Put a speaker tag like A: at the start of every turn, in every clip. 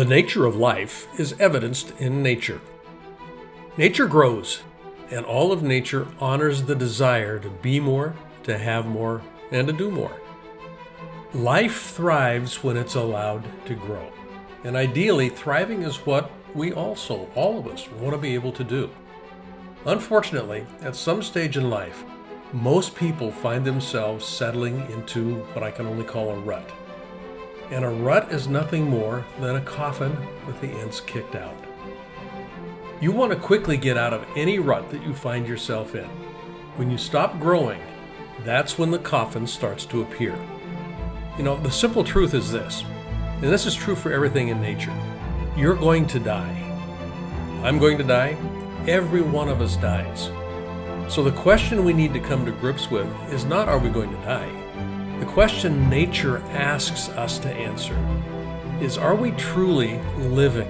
A: The nature of life is evidenced in nature. Nature grows, and all of nature honors the desire to be more, to have more, and to do more. Life thrives when it's allowed to grow. And ideally, thriving is what we also, all of us, want to be able to do. Unfortunately, at some stage in life, most people find themselves settling into what I can only call a rut. And a rut is nothing more than a coffin with the ends kicked out. You want to quickly get out of any rut that you find yourself in. When you stop growing, that's when the coffin starts to appear. The simple truth is this, and this is true for everything in nature. You're going to die. I'm going to die. Every one of us dies. So the question we need to come to grips with is not, are we going to die? The question nature asks us to answer is, are we truly living?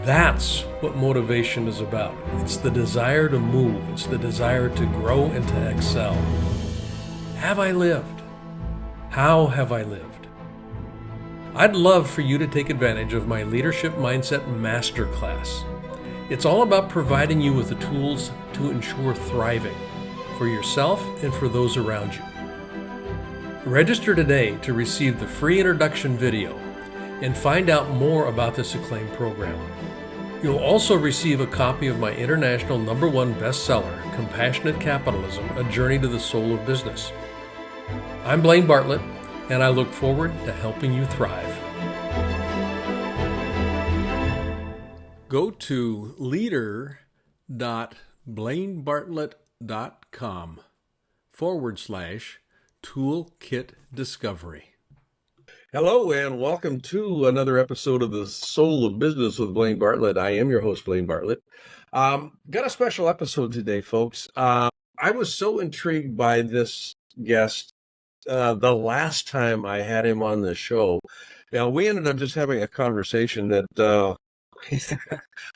A: That's what motivation is about. It's the desire to move. It's the desire to grow and to excel. Have I lived? How have I lived? I'd love for you to take advantage of my Leadership Mindset Masterclass. It's all about providing you with the tools to ensure thriving for yourself and for those around you. Register today to receive the free introduction video and find out more about this acclaimed program. You'll also receive a copy of my international #1 bestseller, Compassionate Capitalism, A Journey to the Soul of Business. I'm Blaine Bartlett, and I look forward to helping you thrive. Go to leader.blainebartlett.com/toolkit discovery. Hello, and welcome to another episode of The Soul of Business with Blaine Bartlett. I am your host, Blaine Bartlett. Got a special episode today, folks. I was so intrigued by this guest the last time I had him on the show. Now, we ended up just having a conversation that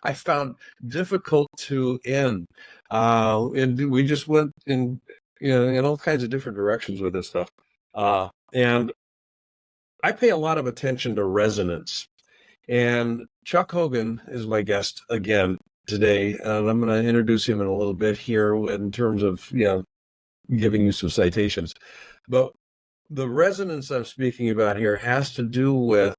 A: I found difficult to end. And we just went in all kinds of different directions with this stuff. And I pay a lot of attention to resonance. And Chuck Hogan is my guest again today. And I'm going to introduce him in a little bit here in terms of, giving you some citations. But the resonance I'm speaking about here has to do with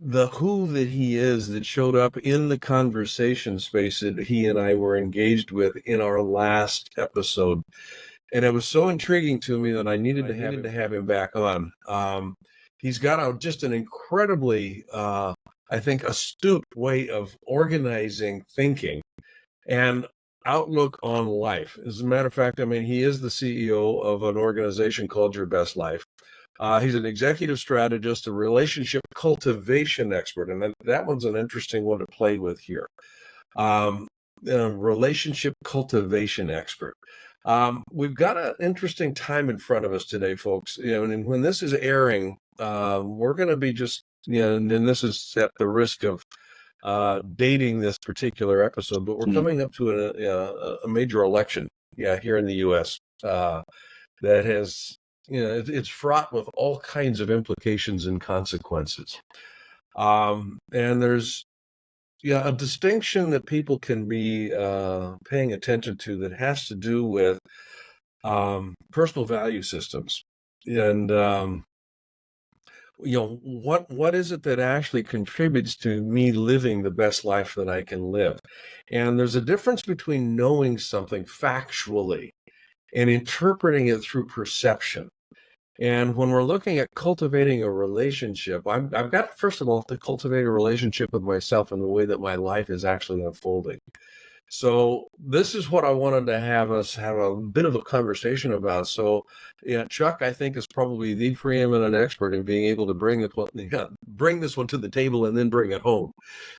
A: the who that he is that showed up in the conversation space that he and I were engaged with in our last episode. And it was so intriguing to me that I needed to have him back on. He's got just an incredibly, I think, astute way of organizing thinking and outlook on life. As a matter of fact, he is the CEO of an organization called Your Best Life. He's an executive strategist, a relationship cultivation expert, and that one's an interesting one to play with here. Relationship cultivation expert. We've got an interesting time in front of us today, folks. And when this is airing, we're going to be and this is at the risk of dating this particular episode, but we're coming up to a major election, here in the U.S. That has, it's fraught with all kinds of implications and consequences. And there's, a distinction that people can be paying attention to that has to do with personal value systems. And what is it that actually contributes to me living the best life that I can live? And there's a difference between knowing something factually and interpreting it through perception. And when we're looking at cultivating a relationship, I've got, first of all, to cultivate a relationship with myself in the way that my life is actually unfolding. So this is what I wanted to have us have a bit of a conversation about. So, Chuck, I think, is probably the preeminent expert in being able to bring this one to the table and then bring it home.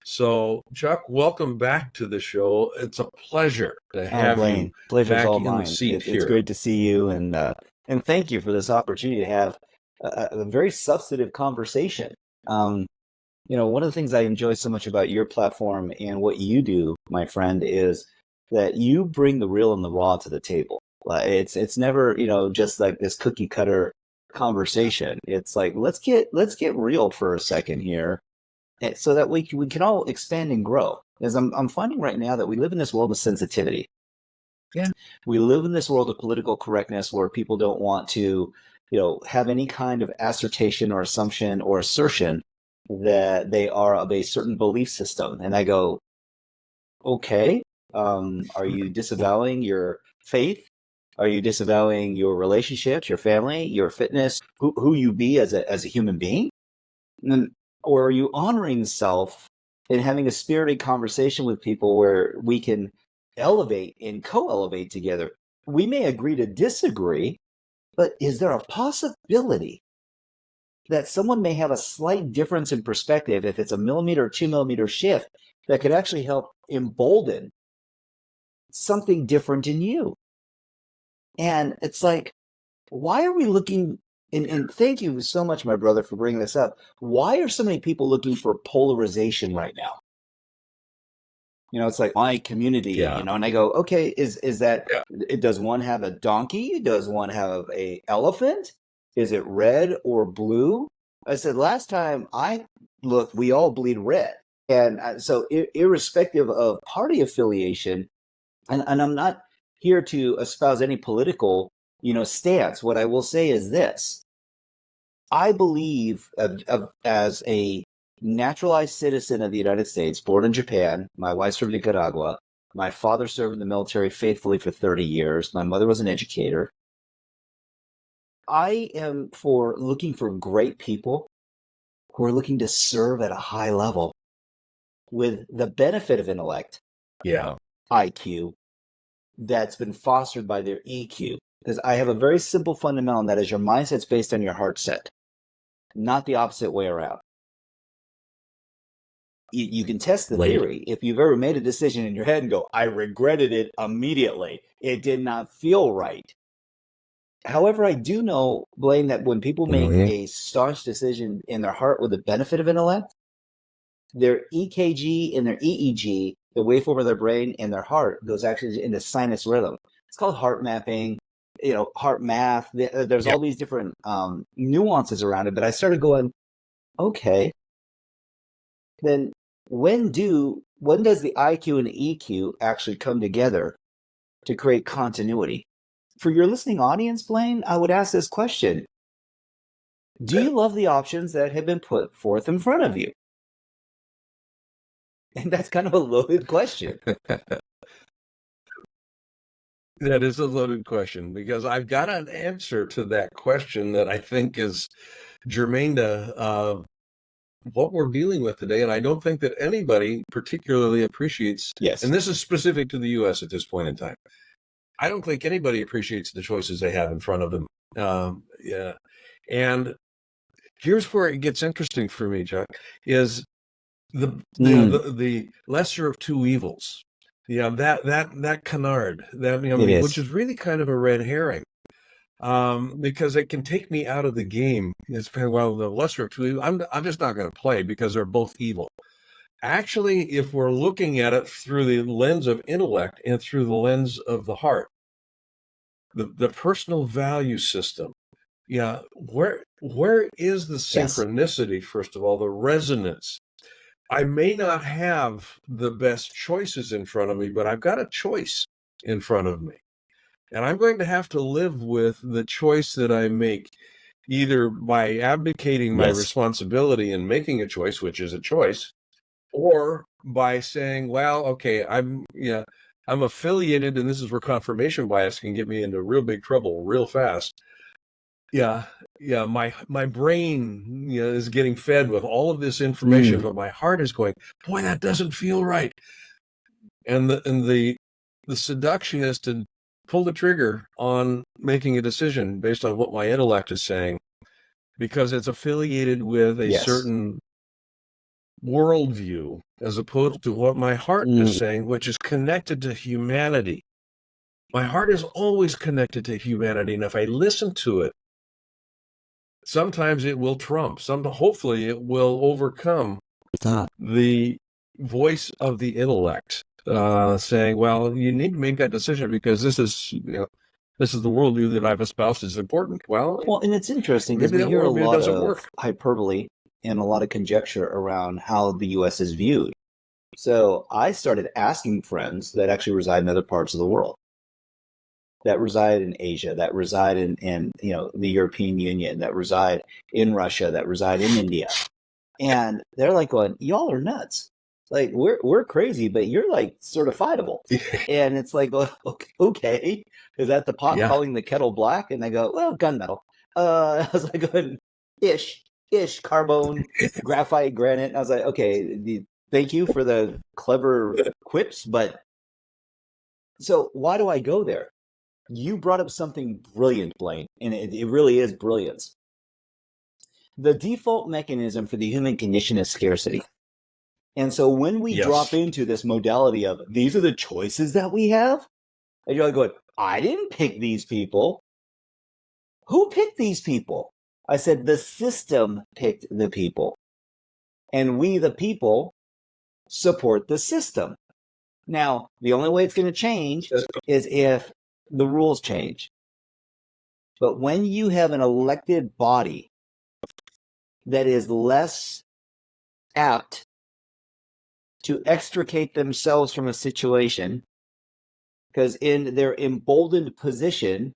A: So, Chuck, welcome back to the show. It's a pleasure to have you back
B: all
A: in
B: mine.
A: the seat here.
B: It's great to see you, and thank you for this opportunity to have a very substantive conversation. One of the things I enjoy so much about your platform and what you do, my friend, is that you bring the real and the raw to the table. It's never, just like this cookie cutter conversation. It's like, let's get real for a second here so that we can all expand and grow. Because I'm finding right now that we live in this world of sensitivity.
A: Yeah.
B: We live in this world of political correctness where people don't want to, have any kind of assertion or assumption or assertion that they are of a certain belief system. And I go, okay, are you disavowing your faith? Are you disavowing your relationships, your family, your fitness, who you be as a human being? Or are you honoring self and having a spirited conversation with people where we can elevate and co-elevate together? We may agree to disagree, but is there a possibility that someone may have a slight difference in perspective, if it's a millimeter or 2 millimeter shift, that could actually help embolden something different in you? And it's like, why are we looking, and thank you so much, my brother, for bringing this up. Why are so many people looking for polarization right now? It's like my community, and I go, okay, is that, does one have a donkey? Does one have a elephant? Is it red or blue? I said, last time I looked, we all bleed red. And so irrespective of party affiliation, and I'm not here to espouse any political, stance. What I will say is this. I believe as a naturalized citizen of the United States, born in Japan, my wife served in Nicaragua, my father served in the military faithfully for 30 years, my mother was an educator. I am looking for great people who are looking to serve at a high level with the benefit of intellect, IQ, that's been fostered by their EQ. Because I have a very simple fundamental, and that is your mindset's based on your heart set, not the opposite way around. You can test the theory. If you've ever made a decision in your head and go, I regretted it immediately, it did not feel right. However, I do know, Blaine, that when people make a staunch decision in their heart with the benefit of intellect, their EKG and their EEG, the waveform of their brain and their heart, goes actually into sinus rhythm. It's called heart mapping, heart math. There's all these different nuances around it. But I started going, okay, then when does the IQ and the EQ actually come together to create continuity? For your listening audience, Blaine, I would ask this question. Do you love the options that have been put forth in front of you? And that's kind of a loaded question.
A: That is a loaded question, because I've got an answer to that question that I think is germane to what we're dealing with today. And I don't think that anybody particularly appreciates, and this is specific to the U.S. at this point in time, I don't think anybody appreciates the choices they have in front of them. And here's where it gets interesting for me, Chuck, is the lesser of two evils. That canard, which is really kind of a red herring, because it can take me out of the game. It's the lesser of two evils. I'm just not going to play because they're both evil. Actually, if we're looking at it through the lens of intellect and through the lens of the heart, the personal value system, where is the synchronicity? First of all, the resonance. I may not have the best choices in front of me, but I've got a choice in front of me. And I'm going to have to live with the choice that I make, either by abdicating my responsibility and making a choice, which is a choice, or by saying, well, okay, I'm affiliated, and this is where confirmation bias can get me into real big trouble real fast. My brain is getting fed with all of this information, but my heart is going, boy, that doesn't feel right. And the seduction is to pull the trigger on making a decision based on what my intellect is saying, because it's affiliated with a certain worldview, as opposed to what my heart is saying, which is connected to humanity. My heart is always connected to humanity, and if I listen to it, sometimes it will trump. Hopefully, it will overcome the voice of the intellect, saying, "Well, you need to make that decision because this is the worldview that I've espoused is important." Well,
B: and it's interesting because we hear a lot of hyperbole and a lot of conjecture around how the U.S. is viewed. So I started asking friends that actually reside in other parts of the world, that reside in Asia, that reside in the European Union, that reside in Russia, that reside in India. And they're like going, y'all are nuts. Like we're crazy, but you're like certifiable. And it's like, well, okay, is that the pot calling the kettle black? And they go, well, gunmetal. I was like, going, ish, carbone, graphite, granite. And I was like, okay, thank you for the clever quips, but so why do I go there? You brought up something brilliant, Blaine, and it really is brilliance. The default mechanism for the human condition is scarcity. And so when we drop into this modality of these are the choices that we have, and you're like going, I didn't pick these people. Who picked these people? I said, the system picked the people. And we, the people, support the system. Now, the only way it's going to change is if the rules change. But when you have an elected body that is less apt to extricate themselves from a situation, because in their emboldened position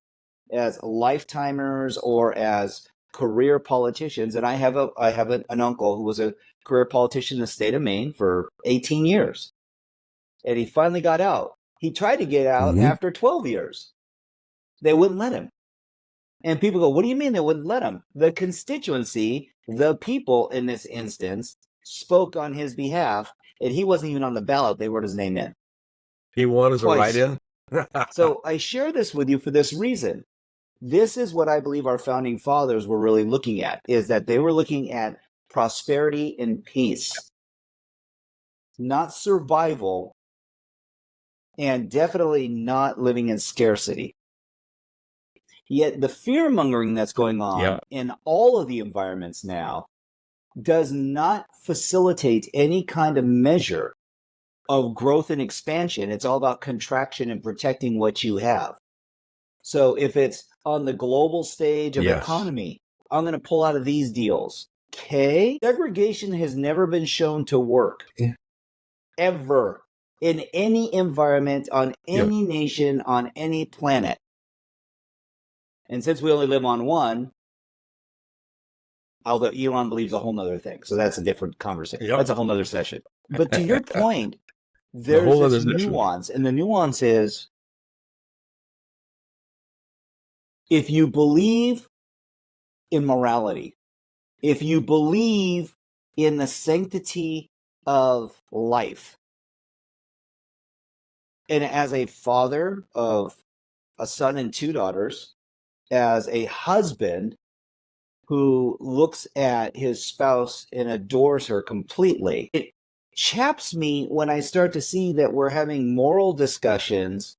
B: as lifetimers or as career politicians, and I have an uncle who was a career politician in the state of Maine for 18 years, and he finally got out. He tried to get out after 12 years. They wouldn't let him. And people go, what do you mean they wouldn't let him? The constituency, the people in this instance, spoke on his behalf, and he wasn't even on the ballot. They wrote his name in.
A: He wanted to write in.
B: So I share this with you for this reason. This is what I believe our founding fathers were really looking at, is that they were looking at prosperity and peace, not survival, and definitely not living in scarcity. Yet the fear-mongering that's going on in all of the environments now does not facilitate any kind of measure of growth and expansion. It's all about contraction and protecting what you have. So if it's on the global stage of economy, I'm going to pull out of these deals. Okay? Segregation has never been shown to work. Ever. In any environment, on any nation, on any planet. And since we only live on one, although Elon believes a whole nother thing, so that's a different conversation. That's a whole nother session. But to your point, there's this nuance, and the nuance is, if you believe in morality, if you believe in the sanctity of life, and as a father of a son and two daughters, as a husband who looks at his spouse and adores her completely, it chaps me when I start to see that we're having moral discussions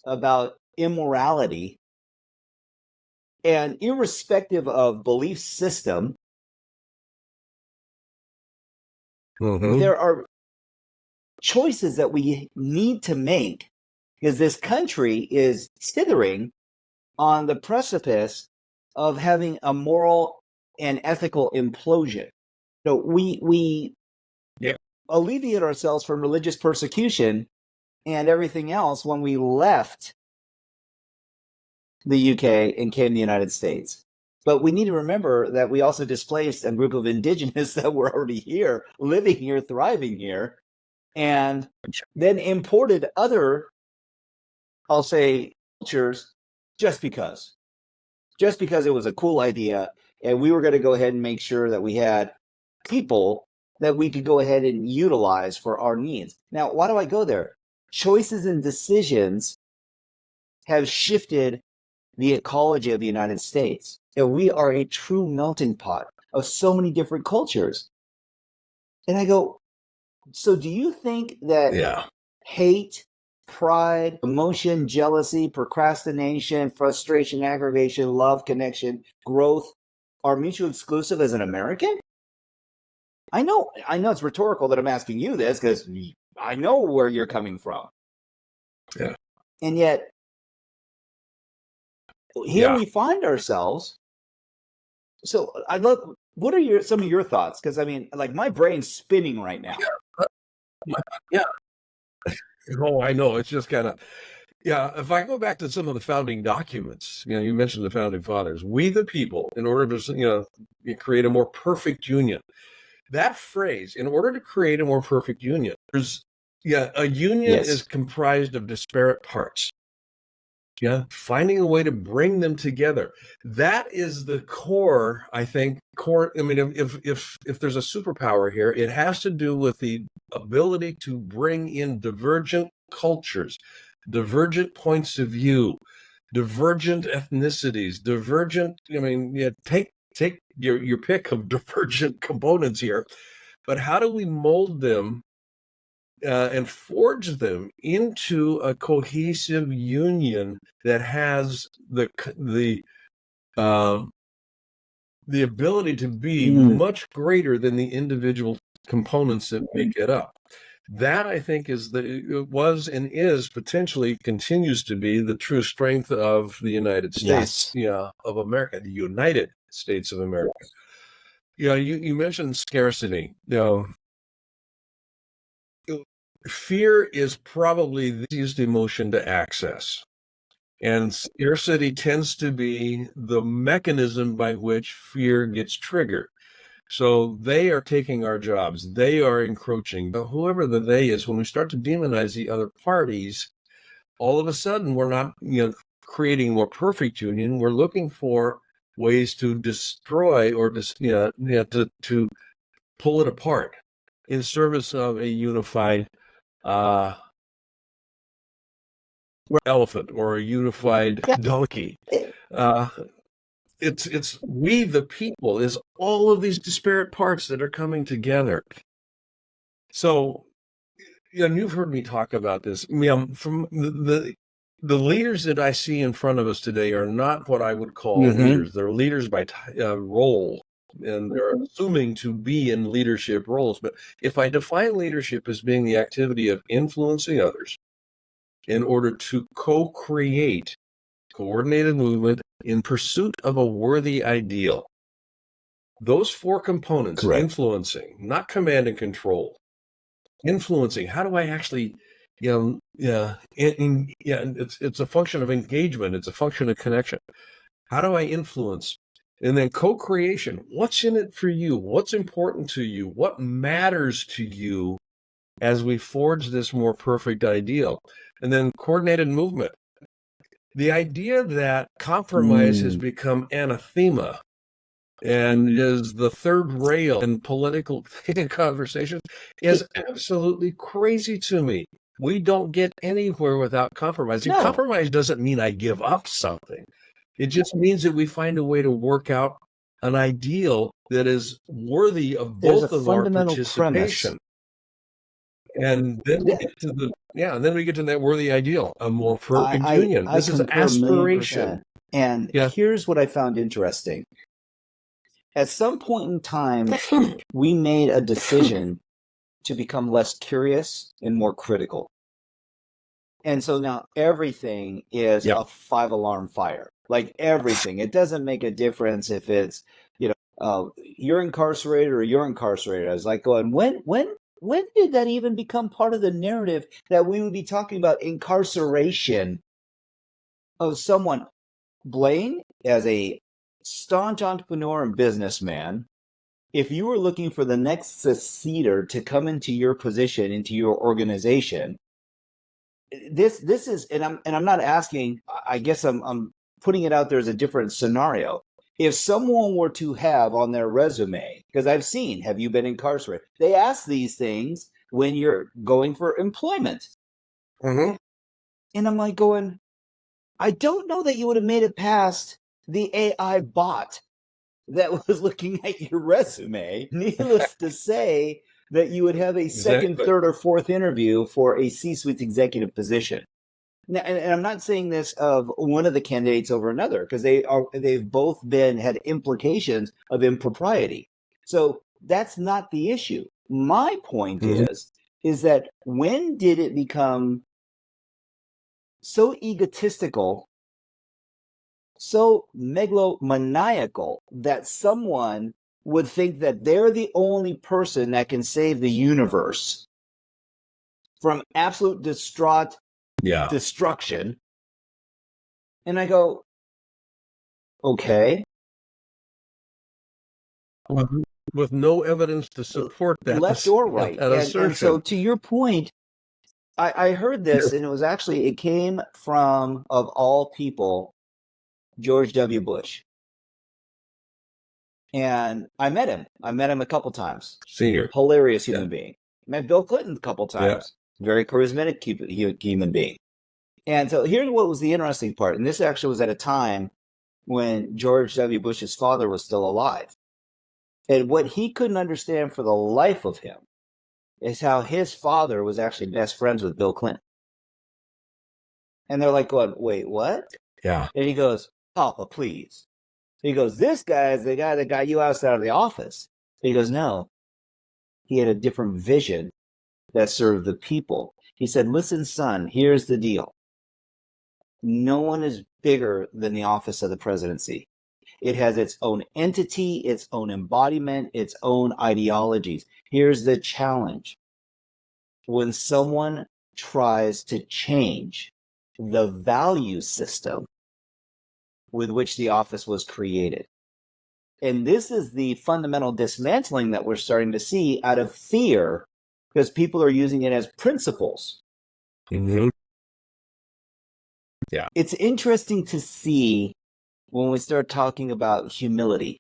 B: about immorality, and irrespective of belief system, there are choices that we need to make, because this country is teetering on the precipice of having a moral and ethical implosion. So we alleviate ourselves from religious persecution and everything else when we left the UK and came to the United States. But we need to remember that we also displaced a group of indigenous that were already here, living here, thriving here, and then imported other, I'll say, cultures just because it was a cool idea, and we were going to go ahead and make sure that we had people that we could go ahead and utilize for our needs. Now, why do I go there? Choices and decisions have shifted the ecology of the United States. And we are a true melting pot of so many different cultures. And I go, so do you think that hate, pride, emotion, jealousy, procrastination, frustration, aggravation, love, connection, growth are mutually exclusive as an American? I know it's rhetorical that I'm asking you this, because I know where you're coming from.
A: Yeah.
B: And yet, here we find ourselves. So I look, what are some of your thoughts? Because I mean, like my brain's spinning right now.
C: Yeah. Oh, I know. It's just kind of, yeah. If I go back to some of the founding documents, you mentioned the founding fathers, we the people, in order to, create a more perfect union. That phrase, in order to create a more perfect union, a union is
B: Yes.
C: comprised of disparate parts. Yeah, finding a way to bring them together. That is the core, I think. I mean, if there's a superpower here, it has to do with the ability to bring in divergent cultures, divergent points of view, divergent ethnicities, divergent. I mean, yeah, take your pick of divergent components here, but how do we mold them and forge them into a cohesive union that has uh, the ability to be much greater than the individual components that make it up. That, I think, it was and is potentially continues to be the true strength of the United States, of America, the United States of America. You mentioned scarcity. Fear is probably the easiest emotion to access. And scarcity tends to be the mechanism by which fear gets triggered. So they are taking our jobs. They are encroaching. But whoever the they is, when we start to demonize the other parties, all of a sudden we're not, creating a more perfect union. We're looking for ways to destroy or to pull it apart in service of a unified elephant or a unified donkey. It's we the people is all of these disparate parts that are coming together. So, and you've heard me talk about this. From the leaders that I see in front of us today are not what I would call leaders. They're leaders by role, and they're assuming to be in leadership roles. But if I define leadership as being the activity of influencing others in order to co-create coordinated movement in pursuit of a worthy ideal. Those four components, influencing, not command and control, influencing, how do I actually, it's a function of engagement. It's a function of connection. How do I influence? And then co-creation, what's in it for you? What's important to you? What matters to you as we forge this more perfect ideal? And then coordinated movement. The idea that compromise has become anathema and is the third rail in political conversations is absolutely crazy to me. We don't get anywhere without compromise. No. Compromise doesn't mean I give up something. It just means that we find a way to work out an ideal that is worthy of both of our participation. And then we get to that worthy ideal, a more perfect union. This is aspiration.
B: And here's what I found interesting. At some point in time, we made a decision to become less curious and more critical. And so now everything is a 5-alarm fire. Like everything. It doesn't make a difference if it's, you're incarcerated or you're incarcerated. I was like going, when did that even become part of the narrative that we would be talking about incarceration of someone? Blaine, as a staunch entrepreneur and businessman, if you were looking for the next seceder to come into your position, into your organization, this is, and I'm not asking, I guess I'm putting it out there as a different scenario. If someone were to have on their resume, because I've seen, have you been incarcerated? They ask these things when you're going for employment. And I'm like going, I don't know that you would have made it past the AI bot that was looking at your resume. Needless to say that you would have a second, third, or fourth interview for a C-suite executive position. Now, and I'm not saying this of one of the candidates over another, because they've both had implications of impropriety. So that's not the issue. My point is that when did it become so egotistical, so megalomaniacal that someone would think that they're the only person that can save the universe from absolute destruction. And I go, okay.
C: With no evidence to support that.
B: Left or right. And so to your point, I heard this, and it came from, of all people, George W. Bush. And I met him. A couple times.
C: Senior.
B: Hilarious human being. Met Bill Clinton a couple times. Very charismatic human being. And so here's what was the interesting part. And this actually was at a time when George W. Bush's father was still alive. And what he couldn't understand for the life of him is how his father was actually best friends with Bill Clinton. And they're like going, wait, what?
C: Yeah.
B: And he goes, Papa, please. He goes, this guy is the guy that got you outside of the office. He goes, no. He had a different vision that served the people. He said, listen, son, here's the deal. No one is bigger than the office of the presidency. It has its own entity, its own embodiment, its own ideologies. Here's the challenge. When someone tries to change the value system with which the office was created. And this is the fundamental dismantling that we're starting to see out of fear, because people are using it as principles.
C: Mm-hmm. Yeah.
B: It's interesting to see when we start talking about humility.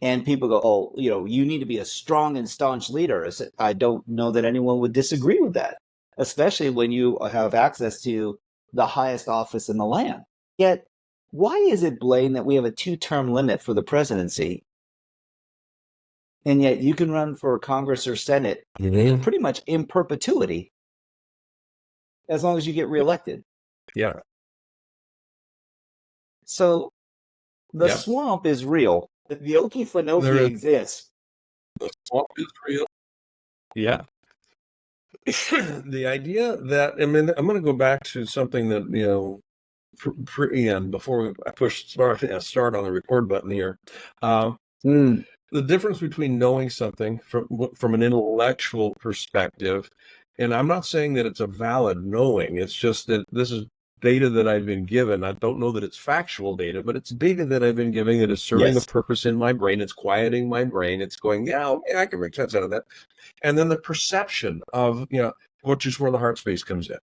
B: And people go, oh, you need to be a strong and staunch leader. I don't know that anyone would disagree with that, especially when you have access to the highest office in the land. Yet, why is it, Blaine, that we have a 2-term limit for the presidency, and yet you can run for Congress or Senate pretty much in perpetuity as long as you get reelected?
C: Yeah.
B: So the swamp is real. The Okefenokee exists.
C: The swamp is real. Yeah. The idea that, I'm going to go back to something that, before I push start on the record button here. The difference between knowing something from an intellectual perspective, and I'm not saying that it's a valid knowing, it's just that this is data that I've been given. I don't know that it's factual data, but it's data that I've been given that is serving a purpose in my brain. It's quieting my brain. It's going, I can make sense out of that. And then the perception of, which is where the heart space comes in.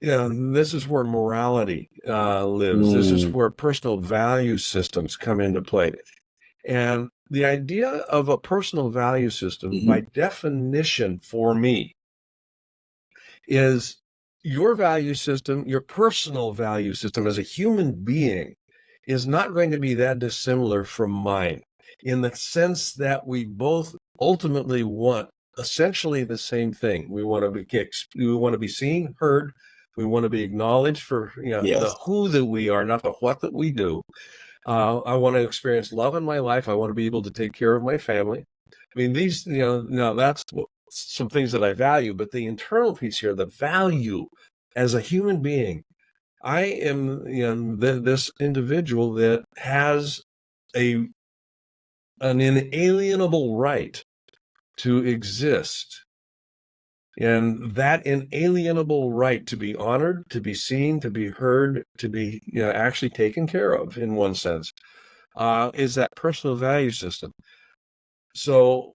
C: This is where morality lives. This is where personal value systems come into play. And the idea of a personal value system, by definition for me, is your value system, your personal value system as a human being is not going to be that dissimilar from mine, in the sense that we both ultimately want essentially the same thing. We want to be seen, heard. We want to be acknowledged for the who that we are, not the what that we do. I want to experience love in my life. I want to be able to take care of my family. I mean, these, that's some things that I value, but the internal piece here, the value as a human being, I am this individual that has an inalienable right to exist. And that inalienable right to be honored, to be seen, to be heard, to be actually taken care of in one sense, is that personal value system. So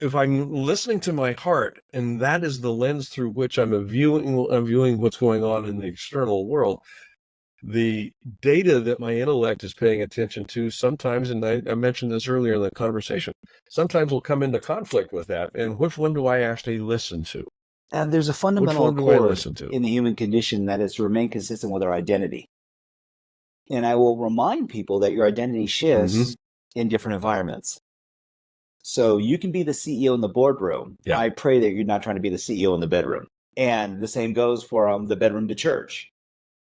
C: if I'm listening to my heart, and that is the lens through which I'm viewing what's going on in the external world, the data that my intellect is paying attention to sometimes, and I mentioned this earlier in the conversation, sometimes will come into conflict with that. And which one do I actually listen to?
B: And there's a fundamental accord in the human condition that is to remain consistent with our identity. And I will remind people that your identity shifts in different environments. So you can be the CEO in the boardroom. Yeah. I pray that you're not trying to be the CEO in the bedroom. And the same goes for the bedroom to church,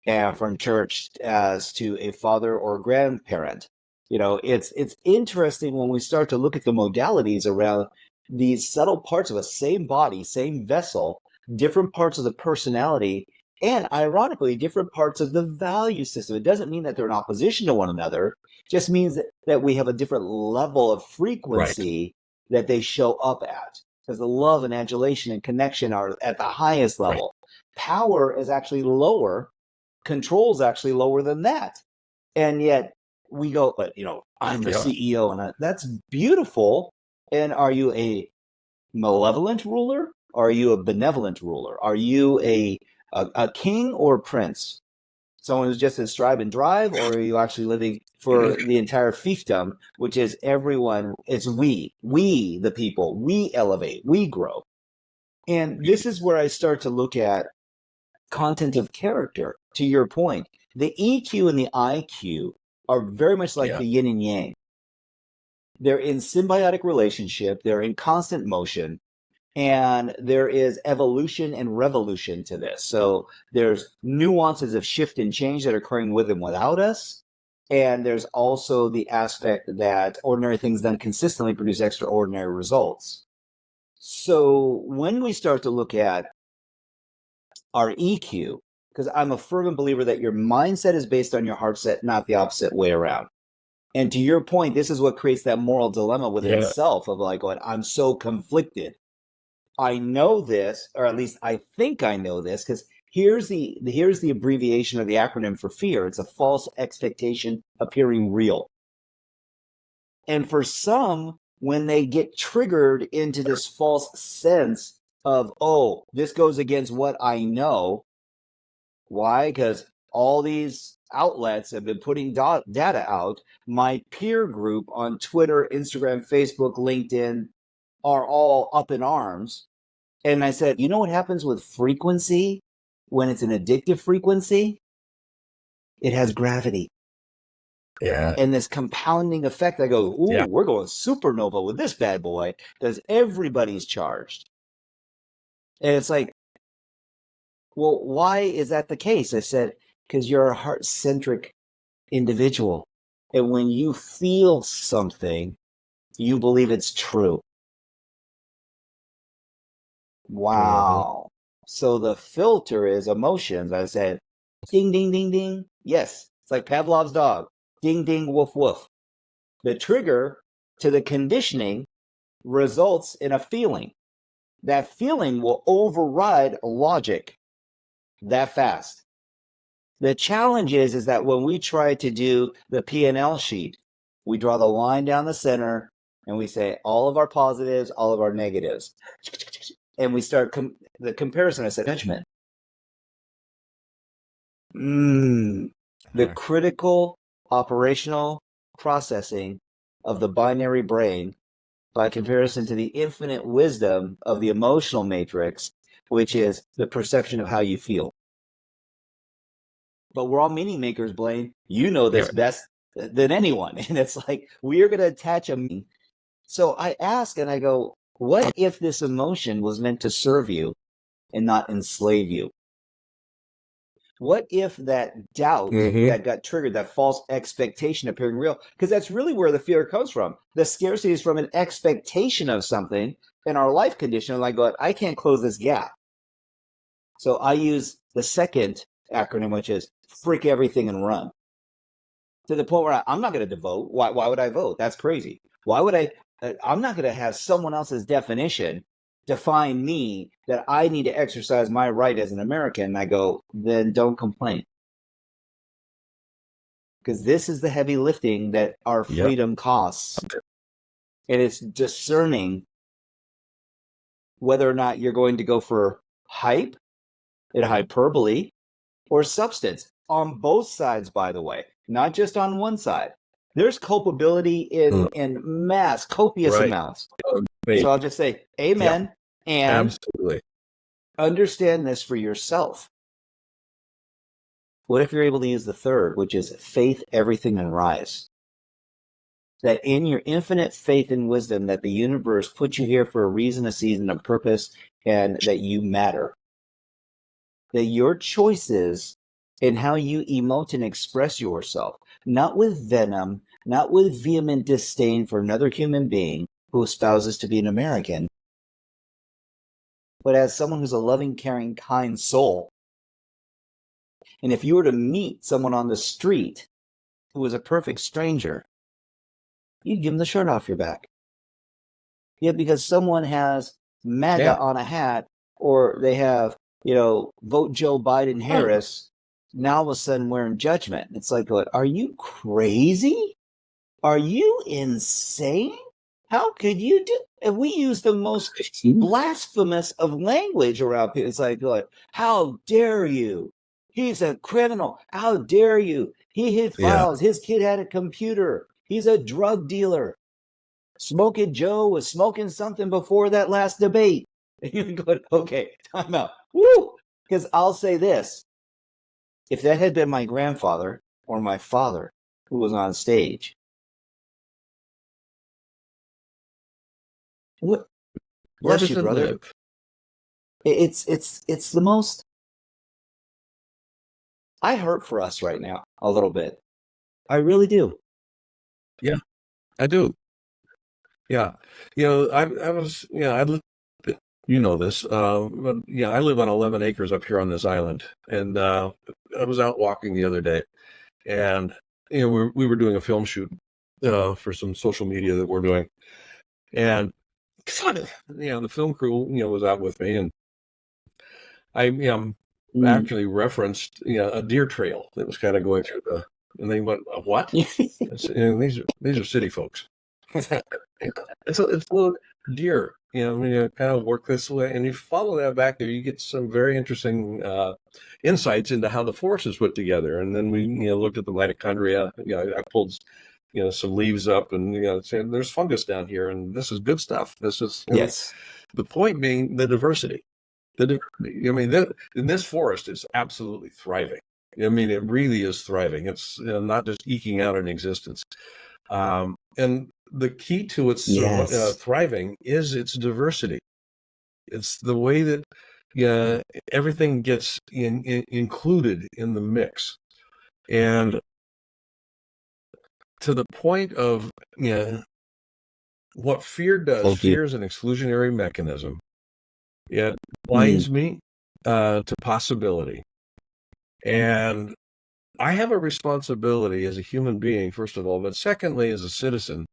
B: and from church as to a father or grandparent. It's interesting when we start to look at the modalities around these subtle parts of a same body, same vessel, different parts of the personality, and ironically, different parts of the value system. It doesn't mean that they're in opposition to one another. It just means that we have a different level of frequency that they show up at. Because the love and adulation and connection are at the highest level. Power is actually lower. Control is actually lower than that. And yet we go, but I'm the CEO, and that's beautiful. And are you a malevolent ruler? Or are you a benevolent ruler? Are you a king or a prince? Someone who's just in strive and drive, or are you actually living for the entire fiefdom, which is everyone? It's we, the people, we elevate, we grow. And this is where I start to look at content of character. To your point, the EQ and the IQ are very much like the yin and yang. They're in symbiotic relationship. They're in constant motion. And there is evolution and revolution to this. So there's nuances of shift and change that are occurring with and without us. And there's also the aspect that ordinary things done consistently produce extraordinary results. So when we start to look at our EQ, because I'm a fervent believer that your mindset is based on your heart set, not the opposite way around. And to your point, this is what creates that moral dilemma within itself of like, going, I'm so conflicted. I know this, or at least I think I know this, because here's the abbreviation or the acronym for fear. It's a false expectation appearing real. And for some, when they get triggered into this false sense of, oh, this goes against what I know. Why? Because all these outlets have been putting data out. My peer group on Twitter, Instagram, Facebook, LinkedIn are all up in arms. And I said, you know what happens with frequency when it's an addictive frequency? It has gravity.
C: Yeah.
B: And this compounding effect, I go, ooh, we're going supernova with this bad boy because everybody's charged. And it's like, well, why is that the case? I said, because you're a heart-centric individual. And when you feel something, you believe it's true. Wow. So the filter is emotions. I said, ding, ding, ding, ding. Yes. It's like Pavlov's dog. Ding, ding, woof, woof. The trigger to the conditioning results in a feeling. That feeling will override logic that fast. The challenge is that when we try to do the P&L sheet, we draw the line down the center and we say all of our positives, all of our negatives. And we start the comparison. I said, judgment. The critical operational processing of the binary brain by comparison to the infinite wisdom of the emotional matrix, which is the perception of how you feel. But we're all meaning makers, Blaine. You know this best than anyone. And it's like, we are going to attach a meaning. So I ask and I go, what if this emotion was meant to serve you and not enslave you? What if that doubt that got triggered, that false expectation appearing real? Because that's really where the fear comes from. The scarcity is from an expectation of something in our life condition. And I go, I can't close this gap. So I use the second acronym, which is freak everything and run. To the point where I'm not going to vote. Why would I vote? That's crazy. Why would I? I'm not going to have someone else's definition define me that I need to exercise my right as an American. And I go, then don't complain. Because this is the heavy lifting that our freedom costs. And it's discerning whether or not you're going to go for hype and hyperbole or substance on both sides, by the way, not just on one side. There's culpability in mass, copious amounts. So I'll just say, amen. And
C: absolutely
B: understand this for yourself. What if you're able to use the third, which is faith, everything, and rise? That in your infinite faith and wisdom that the universe put you here for a reason, a season, a purpose, and that you matter. That your choices and how you emote and express yourself, not with venom, not with vehement disdain for another human being who espouses to be an American, but as someone who's a loving, caring, kind soul And if you were to meet someone on the street who was a perfect stranger, you'd give them the shirt off your back. Yeah, because someone has MAGA on a hat, or they have, vote Joe Biden Harris, now all of a sudden we're in judgment. It's like, are you crazy? Are you insane? How could you do? And we use the most blasphemous of language around people. It's like, how dare you? He's a criminal. How dare you? He hid files. His kid had a computer. He's a drug dealer. Smoking Joe was smoking something before that last debate. And you're going, okay, time out. Woo! Because I'll say this. If that had been my grandfather or my father who was on stage, what?
C: Where
B: Bless
C: does
B: you,
C: it
B: brother.
C: live?
B: It's the most. I hurt for us right now a little bit. I really do.
C: Yeah, I do. Yeah, I was, I lived, this, but I live on 11 acres up here on this island, and I was out walking the other day, and we were doing a film shoot for some social media that we're doing, and the film crew was out with me, and I actually referenced a deer trail that was kind of going through and they went, what? These are city folks. It's a little deer, kind of work this way, and you follow that back there, you get some very interesting insights into how the forest is put together. And then we, looked at the mitochondria. I pulled, some leaves up, and said, there's fungus down here, and this is good stuff. This is
B: Yes.
C: The point being the diversity. This forest is absolutely thriving. It really is thriving. It's not just eking out an existence. And the key to its thriving is its diversity. It's the way that everything gets included in the mix. And to the point of what fear does, fear is an exclusionary mechanism. It blinds me to possibility. And I have a responsibility as a human being, first of all, but secondly, as a citizen,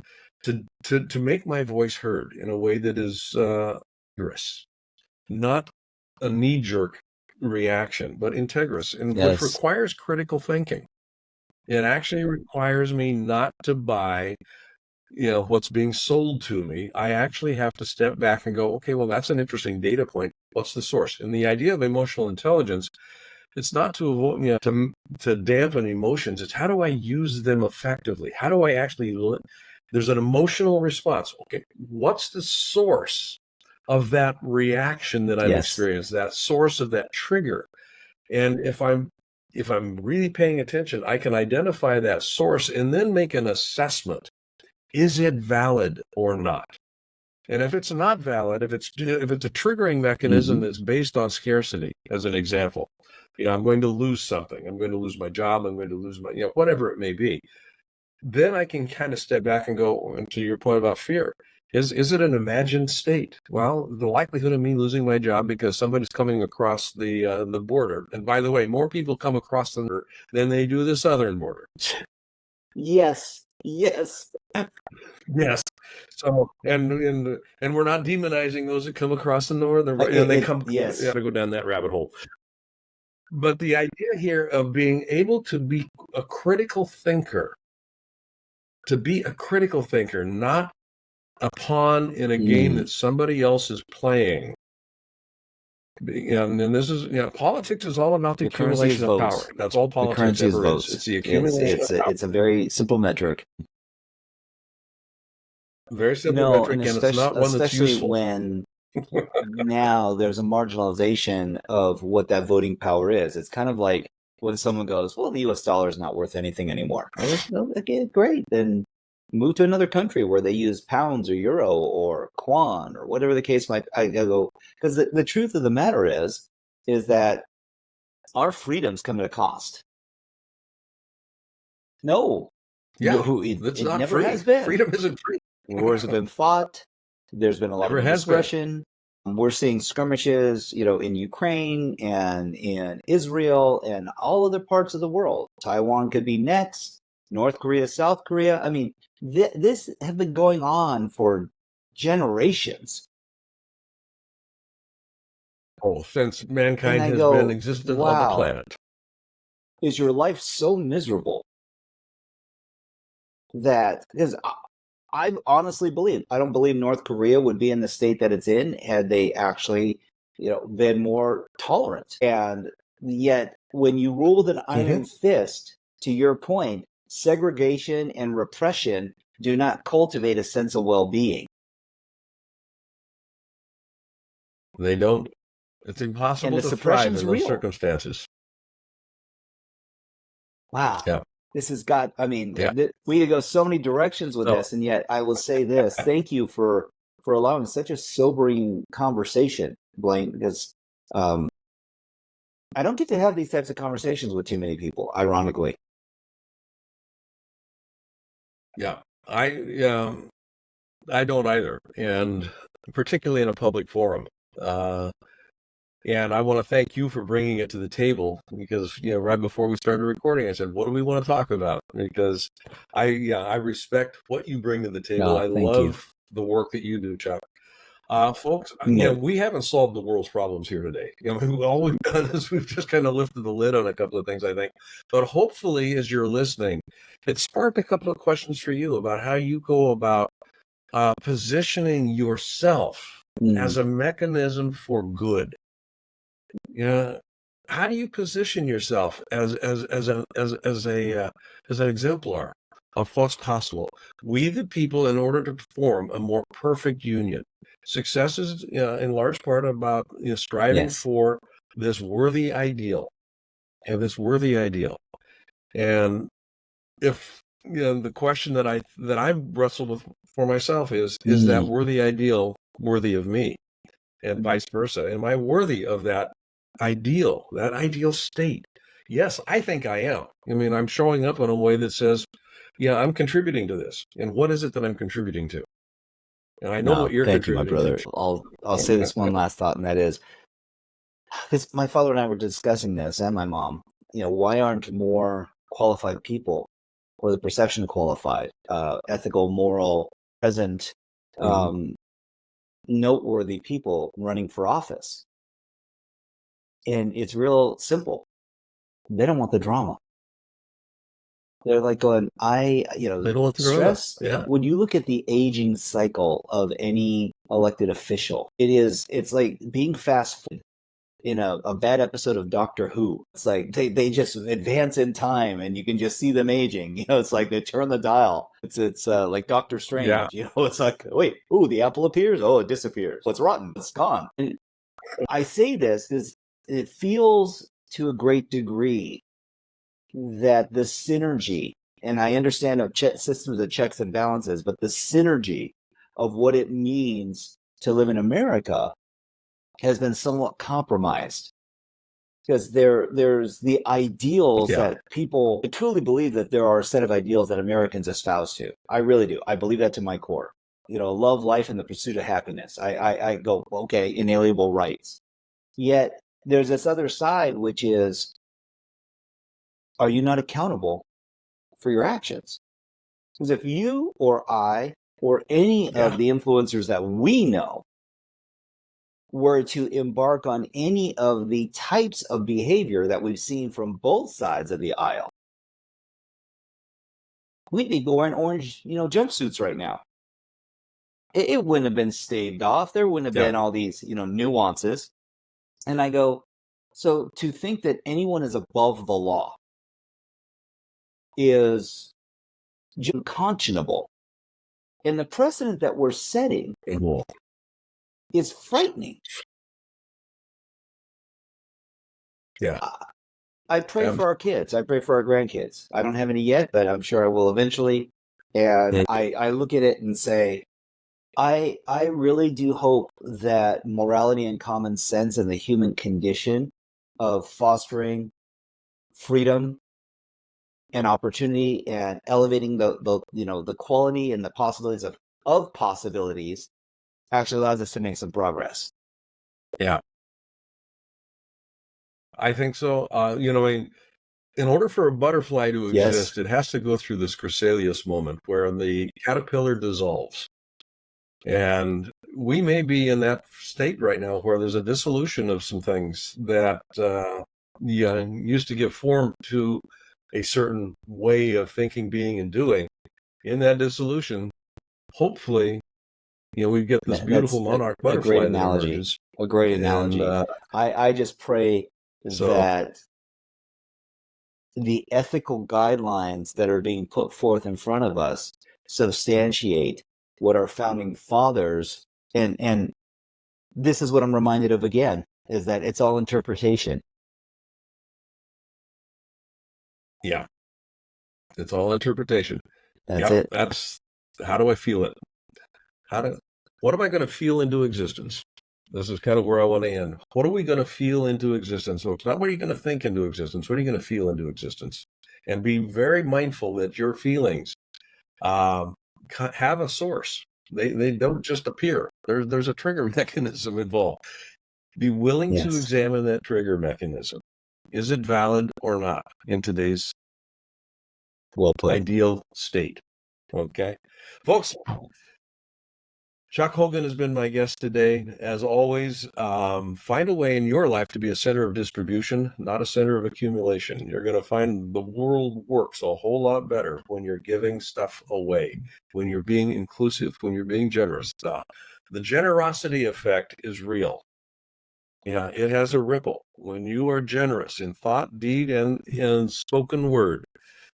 C: to make my voice heard in a way that is integrous, not a knee-jerk reaction, but integrous, and which requires critical thinking. It actually requires me not to buy, what's being sold to me. I actually have to step back and go, okay, well, that's an interesting data point. What's the source? And the idea of emotional intelligence, it's not to avoid, to dampen emotions. It's how do I use them effectively? How do I actually? There's an emotional response. Okay, what's the source of that reaction that I've experienced? That source of that trigger, and if I'm really paying attention, I can identify that source and then make an assessment. Is it valid or not? And if it's not valid, if it's a triggering mechanism that's based on scarcity, as an example, I'm going to lose something. I'm going to lose my job. I'm going to lose my, whatever it may be. Then I can kind of step back and go, and to your point about fear, is it an imagined state? Well, the likelihood of me losing my job because somebody's coming across the border. And by the way, more people come across the border than they do the southern border.
B: Yes.
C: So and we're not demonizing those that come across the northern, and they come. Yes, to go down that rabbit hole. But the idea here of being able to be a critical thinker, not a pawn in a game that somebody else is playing. And this is, politics is all about the accumulation of power. That's all politics ever is. It's the accumulation of power.
B: It's a very simple metric.
C: Very simple metric, and it's not one that's useful.
B: Especially when now there's a marginalization of what that voting power is. It's kind of like when someone goes, well, the U.S. dollar is not worth anything anymore. Okay, great. Then move to another country where they use pounds or euro or kwan or whatever the case might be. I go, because the truth of the matter is that our freedoms come at a cost. No.
C: Yeah,
B: it
C: not
B: never
C: free.
B: has been.
C: Freedom isn't free.
B: Wars have been fought. There's been a lot of discretion. We're seeing skirmishes, in Ukraine and in Israel and all other parts of the world. Taiwan could be next, North Korea, South Korea. I mean, this has been going on for generations.
C: Since mankind
B: And I
C: has
B: go,
C: been existent on the
B: wow,
C: planet.
B: is your life so miserable that, because I honestly believe, I don't believe North Korea would be in the state that it's in had they actually, been more tolerant. And yet, when you rule with an iron fist, to your point, segregation and repression do not cultivate a sense of well-being.
C: They don't. It's impossible to thrive in those circumstances.
B: Wow.
C: Yeah.
B: This has got, we could go so many directions with this, and yet I will say this. Thank you for allowing such a sobering conversation, Blaine, because I don't get to have these types of conversations with too many people, ironically.
C: Yeah. I don't either, and particularly in a public forum. And I want to thank you for bringing it to the table, because right before we started recording, I said, "What do we want to talk about?" Because I respect what you bring to the table. I love the work that you do, Chuck. Folks, we haven't solved the world's problems here today. All we've done is we've just kind of lifted the lid on a couple of things, I think. But hopefully, as you're listening, it sparked a couple of questions for you about how you go about positioning yourself as a mechanism for good. How do you position yourself as an exemplar of what's possible? We, the people, in order to form a more perfect union. Success is in large part about striving for this worthy ideal, and And if the question that I've wrestled with for myself is that worthy ideal worthy of me, and vice versa? Am I worthy of that ideal state? Yes, I think I am. I'm showing up in a way that says, I'm contributing to this. And what is it that I'm contributing to? And I know what you're contributing to.
B: Thank you, my brother. I'll say this one last thought, and that is, because my father and I were discussing this, and my mom, why aren't more qualified people, or the perception of qualified, ethical, moral, present, noteworthy people running for office? And it's real simple. They don't want the drama. They're like going, they don't want the stress. Yeah. When you look at the aging cycle of any elected official, it's like being fast food in a bad episode of Doctor Who. It's like they just advance in time, and you can just see them aging. It's like they turn the dial. It's like Doctor Strange. Yeah. It's like, wait, the apple appears. Oh, it disappears. What's rotten? It's gone. And I say this because it feels to a great degree that the synergy, and I understand systems of checks and balances, but the synergy of what it means to live in America has been somewhat compromised, because there's the ideals that people truly believe that there are a set of ideals that Americans espouse to. I really do. I believe that to my core. Love, life, and the pursuit of happiness. I go, okay, inalienable rights. Yet there's this other side, which is, are you not accountable for your actions? Because if you or I or any of the influencers that we know were to embark on any of the types of behavior that we've seen from both sides of the aisle, we'd be wearing orange, jumpsuits right now. It wouldn't have been staved off. There wouldn't have been all these, nuances. And I go, so to think that anyone is above the law is unconscionable. And the precedent that we're setting is frightening.
C: Yeah.
B: I pray for our kids. I pray for our grandkids. I don't have any yet, but I'm sure I will eventually. And I look at it and say, I really do hope that morality and common sense and the human condition of fostering freedom and opportunity and elevating the quality and the possibilities of possibilities actually allows us to make some progress.
C: Yeah, I think so. In order for a butterfly to
B: Yes.
C: exist, it has to go through this chrysalis moment where the caterpillar dissolves. And we may be in that state right now where there's a dissolution of some things that used to give form to a certain way of thinking, being, and doing. In that dissolution, hopefully, we get this beautiful monarch butterfly.
B: A great analogy.
C: That emerges.
B: A great analogy. I just pray that the ethical guidelines that are being put forth in front of us substantiate what our founding fathers, and this is what I'm reminded of again, is that it's all interpretation.
C: Yeah. It's all interpretation.
B: That's it.
C: That's, how do I feel it? What am I going to feel into existence? This is kind of where I want to end. What are we going to feel into existence? So it's not what are you going to think into existence. What are you going to feel into existence? And be very mindful that your feelings have a source. They don't just appear. There's a trigger mechanism involved. Be willing to examine that trigger mechanism. Is it valid or not in today's ideal state? Okay, folks. Chuck Hogan has been my guest today. As always, find a way in your life to be a center of distribution, not a center of accumulation. You're going to find the world works a whole lot better when you're giving stuff away, when you're being inclusive, when you're being generous. The generosity effect is real. Yeah, it has a ripple. When you are generous in thought, deed, and in spoken word,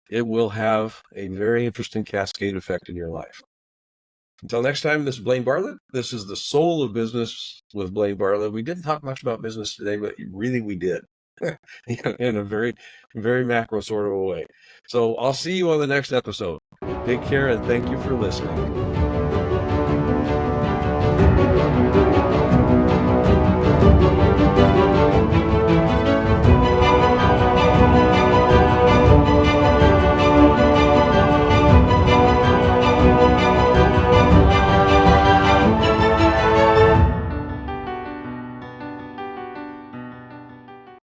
C: it will have a very interesting cascade effect in your life. Until next time, this is Blaine Bartlett. This is the Soul of Business with Blaine Bartlett. We didn't talk much about business today, but really we did in a very, very macro sort of a way. So I'll see you on the next episode. Take care and thank you for listening.